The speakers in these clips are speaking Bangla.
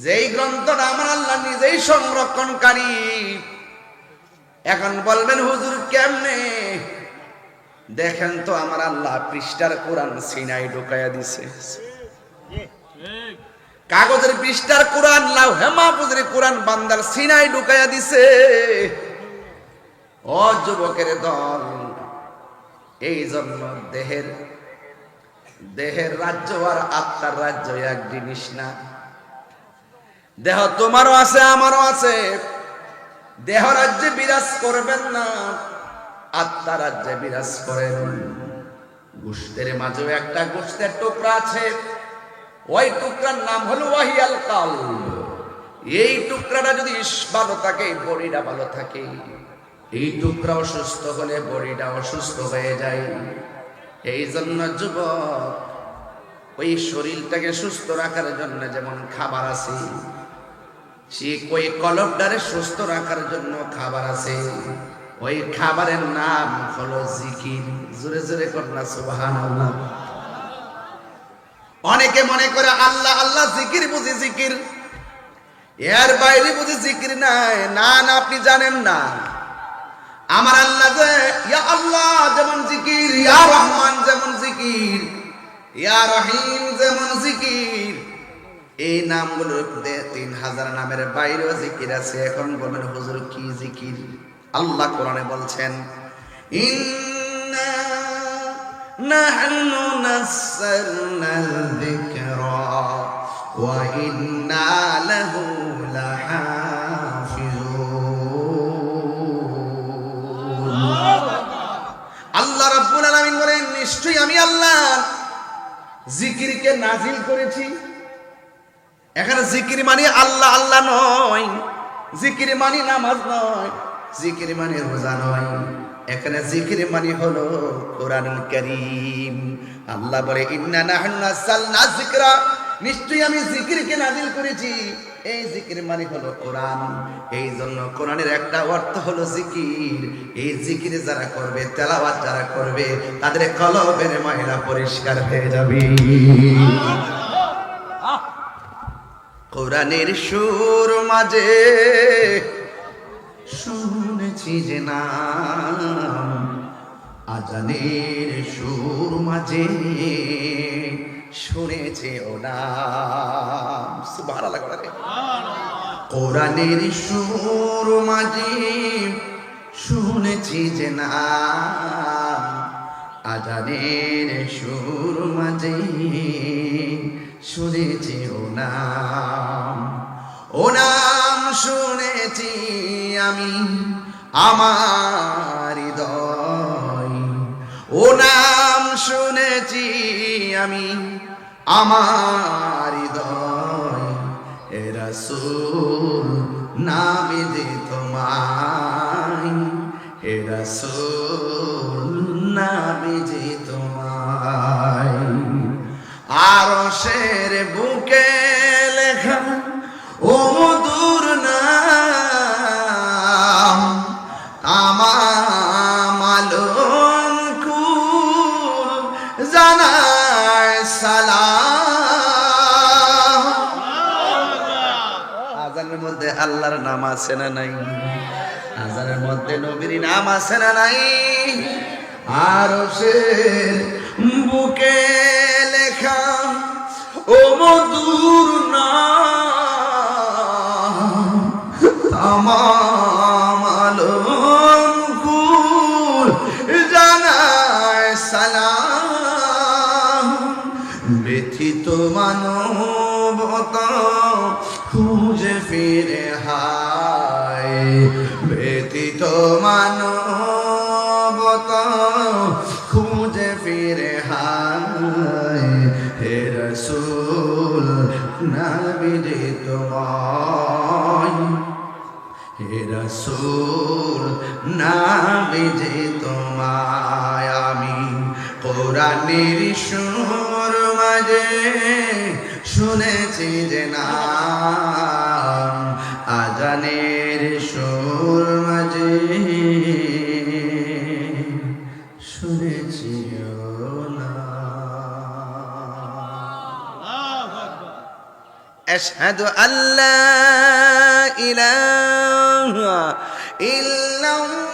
যেই গ্রন্থটা আমার আল্লাহ নিজেই সংরক্ষণকারী। এখন বলবেন হুজুর কেমনে? দেখেন তো আমার আল্লাহ পৃষ্ঠার কোরআন সিনাই ঢুকাইয়া দিছে। কাগজের পৃষ্ঠার কোরআন, লাউহে মাহফুজের কোরআন বান্দার সিনাই ঢুকাইয়া দিছে। ও যুবকের দল, এই জন্য দেহের রাজ্য আর আত্মার রাজ্য এক জিনিস না। দেহ তোমারও আছে, আমারও আছে। দেহ রাজ্যে বিরাজ করবেন না, আত্মা রাজ্যে বিরাজ করেন। গোশতের মাঝেও একটা গোশতের টুকরা আছে, ওই টুকরার নাম হলো ওয়াহিয়াল কালব। এই টুকরাটা যদি ভালো থাকে, বডিটা ভালো থাকে। এই টুকরা অসুস্থ হলে বডিটা অসুস্থ হয়ে যায়। এই জন্য যুবক, ওই শরীরটাকে সুস্থ রাখার জন্য যেমন খাবার আছে, সেই ওই কলবটারে সুস্থ রাখার জন্য খাবার আছে। ওই খাবারের নাম হলো জিকির। জোরে জোরে কন্যা সুবহানাল্লাহ। অনেকে মনে করে আল্লাহ আল্লাহ জিকির বুঝি জিকির, এর বাইরে বুঝি জিকির নাই। না না, আপনি জানেন না আমার আল্লাহ যে ইয়া আল্লাহ যেমন জিকির, ইয়া রহমান যেমন জিকির, ইয়া রহিম যেমন জিকির, এই নামগুলোর 3000 নামের বাইরেও জিকির আছে। এখন বলেন হুজুর কি জিকির? আল্লাহ কোরআনে বলছেন, ইন্না নাহনু নাযালনাল যিকরা ওয়া ইন্না লাহু লাহাফিজুন। আল্লাহ রাব্বুল আলামিন বলেন, নিশ্চয়ই আমি আল্লাহ জিকিরকে নাজিল করেছি। এখানে জিকির মানে আল্লাহ আল্লাহ নয়, জিকির মানে নামাজ নয়, জিকির মানে রোজা নয়। এখানে জিকির মানে হলো কোরআনুল কারীম। আল্লাহ বলে, ইন্না নাহনু নাযালনা যিকরা, নিশ্চয়ই আমি জিকিরকে নাজিল করেছি। এই জিকির মানে হলো কোরআন। এই জন্য কোরআনের একটা অর্থ হলো জিকির। এই জিকির যারা করবে, তেলাওয়াত যারা করবে, তাদের কলবের ময়লা পরিষ্কার হয়ে যাবে। কোরআনের সুর মাঝে শুনেছি যে নাম, আজানের সুর মাঝে শুনেছি ও নাম। সুবহানাল্লাহ। কোরআনের সুর মাঝে শুনেছি যে নাম, আজানের সুর মাঝে শুনেছি ও নাম। ও নাম শুনেছি আমি আমার হৃদয়, ও নাম শুনেছি আমি আমার হৃদয়। হে রাসূল নামে যে তোমায়, হে রাসূল নামে যে তোমায়। আরশের বুকে লেখা ও মধুর নাম, তামাম আলম কুল জানায় সালাম। আজানের মধ্যে আল্লাহর নাম আছে না নাই? আজানের মধ্যে নবীর নাম আছে না নাই? আরশের বুকে লেখা ও মধুর নাম, তামাম আলম কুল জানায় সালাম। ব্যথিত মানবতা খুঁজে ফিরে হায়, ব্যথিত মানবতা খুঁজে ফিরে হায়। হে রাসূল নামে যে তোমায়, হে রাসূল নামে যে তোমায়। আমি কোরআনের সুর মাঝে শুনেছি যে নাম, আজানের সুর মাঝে শুনেছি ও নাম। আশহাদু আল্লা ইলাহা ইল্লাল্লাহ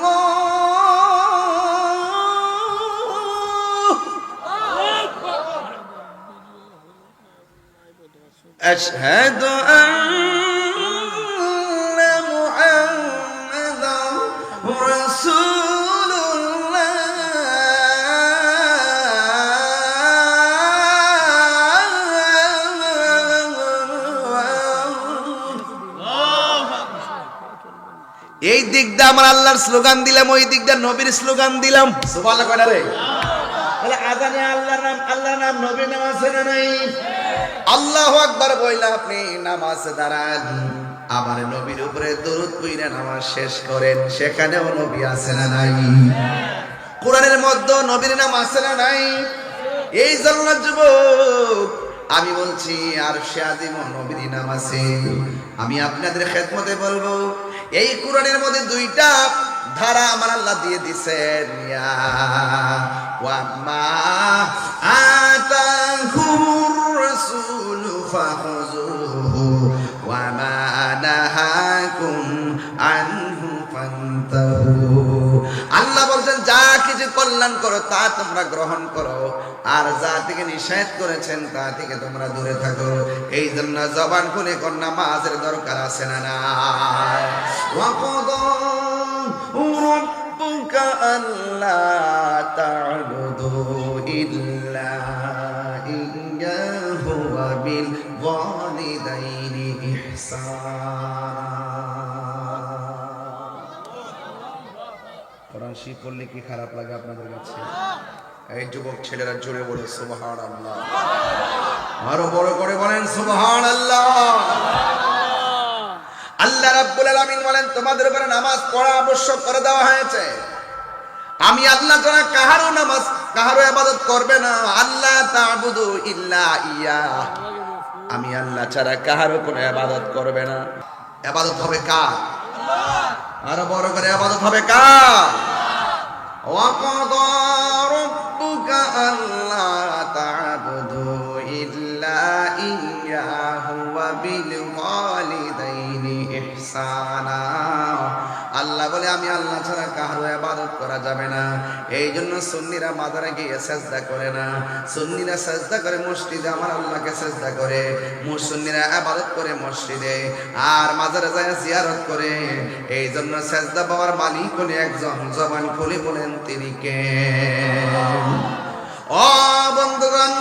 আশহাদু আন্না মুহাম্মাদার রাসূলুল্লাহ এই দিকটা আমার আল্লাহর স্লোগান দিলাম, ওই দিকটা নবীর স্লোগান দিলাম। সুবহানাল্লাহ কয়টা রে? তাহলে আজানে আল্লাহর নাম নবীর নাম আছে না নাই? আল্লাহু আকবার বইলা আপনি নামাজে দাঁড়ান, আবার নবীর উপরে দরুদ পড়ে নামাজ শেষ করেন, সেখানেও নবী আছে না নাই? কোরআনের মধ্যে নবীর নাম আছে না নাই? এই জন্য যুবক আমি বলছি আরশে আজিম নবীর নাম আছে। আমি আপনাদের খেদমতে বলবো, এই কোরআনের মধ্যে দুইটা ধারা আমার আল্লাহ দিয়ে দিছেন, ইয়া ওয়া মা আতাকুমুর রাসূলু ফাখুযুহু ওয়া মা নাহাকুম আনহু ফান্তাহু। আল্লাহ বলেন যা কিছু কল্যাণ করো তা তোমরা গ্রহণ করো, আর যা থেকে নিষেধ করেছেন তা থেকে তোমরা দূরে থাকো। এই জন্য জবান খুলে কোন নামাজের দরকার আছে না নাই? ওয়াকাদা রাব্বুকা আল্লা তা'বুদু ইল্লা ইয়্যাহু ওয়া বিল ওয়ালিদাইনি ইহসানা। কোরআন শরীফ পড়লে কি খারাপ লাগে আপনাদের কাছে? এই যুবক ছেলেরা জোরে বলে সুবহানাল্লাহ, আরো বড় করে বলেন সুবহানাল্লাহ। আল্লাহ রাব্বুল আলামিন বলেন তোমাদের উপরে নামাজ পড়া আবশ্যক করে দেওয়া হয়েছে। আমি আল্লাহ ছাড়া কাহারও ইবাদত করবে না। আল্লাহ তা'বুদু ইল্লা ইয়া, আমি আল্লাহ ছাড়া কাহারও কোনো ইবাদত করবে না। ইবাদত হবে কার? আরো বড় করে ইবাদত হবে কার? ওয়াকাদা রাব্বুকা আল্লা তা'বুদু ইল্লা ইয়্যাহু ওয়া বিল ওয়ালিদাইনি ইহসানা। আল্লাহ বলে আমি আল্লাহ ছাড়া কারো ইবাদত করা যাবে না। এই জন্য সুন্নিরা মাজারে গিয়ে সিজদা করে না, সুন্নিরা সিজদা করে মসজিদে আমার আল্লাহকে সিজদা করে, মুসল্লিরা ইবাদত করে মসজিদে, আর মাজারে যায় জিয়ারত করে। এই জন্য সিজদা পাওয়ার মালিক হলো একজন, জবান খুলে বলেন তিনি কে? ও বন্ধুগণ,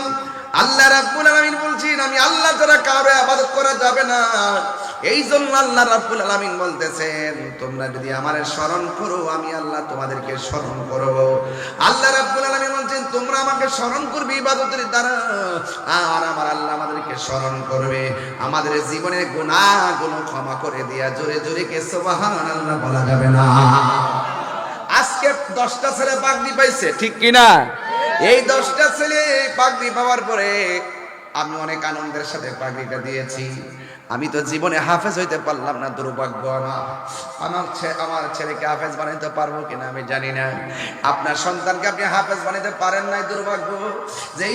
আল্লাহ রাব্বুল আলামিন বলছেন আমি আল্লাহ ছাড়া কারো ইবাদত করা যাবে না। এই জন্য আল্লাহ রাব্বুল আলামিন বলতেছেন তোমরা যদি আমারে স্মরণ করো আমি আল্লাহ তোমাদেরকে স্মরণ করব। আল্লাহ রাব্বুল আলামিন বলছেন তোমরা আমাকে স্মরণ করবে ইবাদতের দ্বারা, আর আমার আল্লাহ আমাদেরকে স্মরণ করবে, আমাদের জীবনের গুনাহগুলো ক্ষমা করে দিয়া জোরে জোরে কে সুবহানাল্লাহ বলা যাবে না? আজকে 10টা ছেলে পাগড়ি পাইছে, ঠিক কি না? এই 10টা ছেলে পাগড়ি পাওয়ার পরে আমি অনেক আনন্দের সাথে পাগড়িটা দিয়েছি। আমি তো জীবনে হাফেজ হইতে পারলাম না, দুর্ভাগ্য আমার ছেলেকে হাফেজ বানাইতে পারবো কিনা আমি জানি না। আপনার সন্তানকে আপনি হাফেজ বানাইতে পারেন নাই, দুর্ভাগ্য। যেই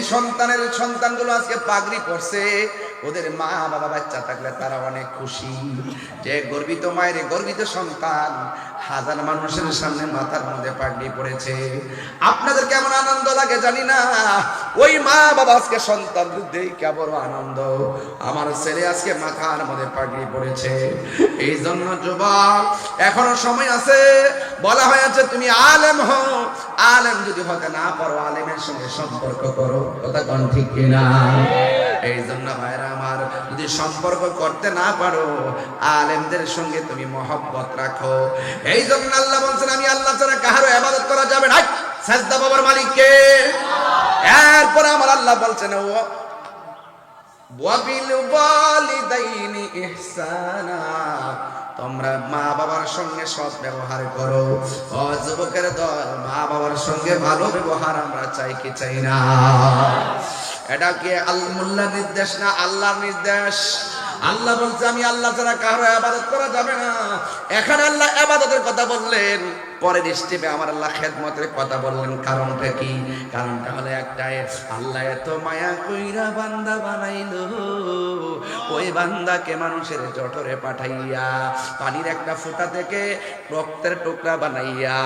সন্তানগুলো আজকে পাগড়ি পড়ছে ওদের মা বাবা বাচ্চা থাকলে তারা অনেক খুশি যে গর্বিত মায়ের গর্বিত সন্তান হাজার মানুষের সামনে মাথার মধ্যে পাগড়ি পড়েছে। আপনাদের কেমন আনন্দ লাগে জানি না, ওই মা বাবা আজকে সন্তান দেখে কেমন আনন্দ, আমার ছেলে আজকে মাথার মধ্যে পাগড়ি পড়েছে। এই জন্য যুবক এখনো সময় আছে, বলা হয়েছে তুমি আলেম হও, আলেম যদি হতে না পারো আলেমের সঙ্গে সম্পর্ক করো, কথা কোন ঠিক কিনা? এই জন্য ভাইরা আমার, যদি সম্পর্ক করতে না পারো আলেমদের সঙ্গে তুমি মহব্বত রাখো। এই জন্য আল্লাহ বলছেন আমি আল্লাহ ছাড়া কারো ইবাদত করা যাবে না। সাজদা পাওয়ার মালিক কে? এরপর আমার আল্লাহ বলছেন ওয়া বিল ওয়ালিদাইনি ইহসানা, তোমরা মা বাবার সঙ্গে সৎ ব্যবহার করো। ও যুবকের দল, মা বাবার সঙ্গে ভালো ব্যবহার আমরা চাই কি চাই না? এটা কি আল্লাহর নির্দেশ না আল্লাহর নির্দেশ? আল্লাহ বলছে আমি আল্লাহ ছাড়া কারো ইবাদত করা যাবে না। এখানে আল্লাহ ইবাদতের কথা বললেন, পরের স্টেপে আমার আল্লাহ খেদমতের কথা বললেন। কারণটা কি? কারণটা হলো একটাই, আল্লাহ এত মায়া কইরা বান্দা বানাইলো, ওই বান্দাকে মানুষের জঠরে পাঠাইয়া পানির একটা ফোঁটা থেকে রক্তের টুকরা বানাইয়া,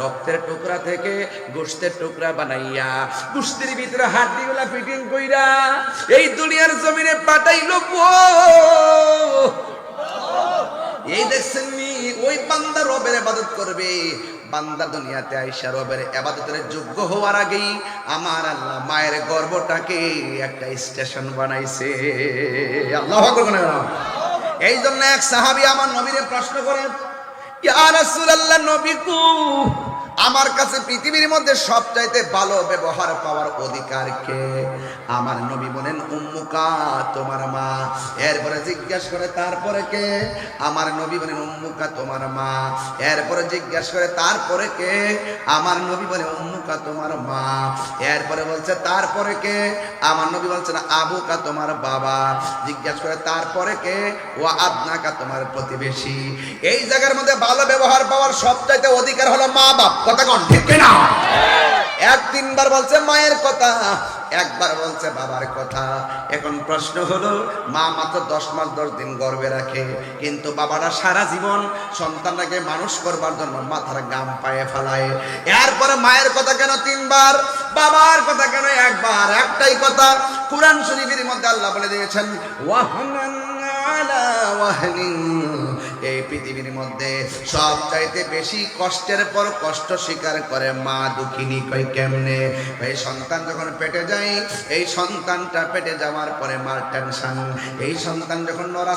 রক্তের টুকরা থেকে গোশতের টুকরা বানাইয়া, গোশতের ভিতরে হাড্ডিগুলা ফিটিং কইরা এই দুনিয়ার জমিনে পাঠাইলো। এই দেখছেন নি, ওই বান্দা রবের ইবাদত করবে। বান্দা দুনিয়াতে আইসা রবের ইবাদতের যোগ্য হওয়ার আগেই আমার আল্লাহ মায়ের গর্ভটাকে একটা স্টেশন বানাইছে। আল্লাহু আকবার। এই জন্য এক সাহাবী আমার নবীরে প্রশ্ন করেন, ইয়া রাসূলুল্লাহ, নবী কো, আমার কাছে পৃথিবীর মধ্যে সবচাইতে ভালো ব্যবহার পাওয়ার অধিকার কে? আমার নবী বলেন, উম্মুকা, তোমার মা। এরপরে জিজ্ঞাসা করে তারপরে কে? আমার নবী বলেন, উম্মুকা, তোমার মা। এরপরে জিজ্ঞাসা করে তারপরে কে? আমার নবী বলেন, উম্মুকা, তোমার মা। এরপরে বলছে তারপরে কে? আমার নবী বলছেন, আবুকা, তোমার বাবা। জিজ্ঞাসা করে তারপরে কে? ও আদনাকা, তোমার প্রতিবেশী। এই জায়গার মধ্যে ভালো ব্যবহার পাওয়ার সবচাইতে অধিকার হলো মা বাপ। কথা কোন ঠিক না? এক তিনবার বলছে মায়ের কথা, একবার বলছে বাবার কথা। এখন প্রশ্ন হলো, মা মাত্র 10 মাস 10 দিন গর্ভে রাখে, কিন্তু বাবারা সারা জীবন সন্তানটাকে মানুষ করবার জন্য মাথার গাম পায়ে ফেলায়। এরপরে মায়ের কথা কেন তিনবার, বাবার কথা কেন একবার? একটাই কথা, কুরআন শরীফের মধ্যে আল্লাহ বলে দিয়েছেন, ওয়াহনান আলা ওয়াহনিন। এই পৃথিবীর মধ্যে সবচাইতে বেশি কষ্টের পর কষ্ট স্বীকার করে মা। দুঃখিনী কই কেমনে? এই সন্তান যখন পেটে যায়, এই সন্তানটা পেটে যাওয়ার পরে মার টেনশন। এই সন্তান যখন নড়াচড়া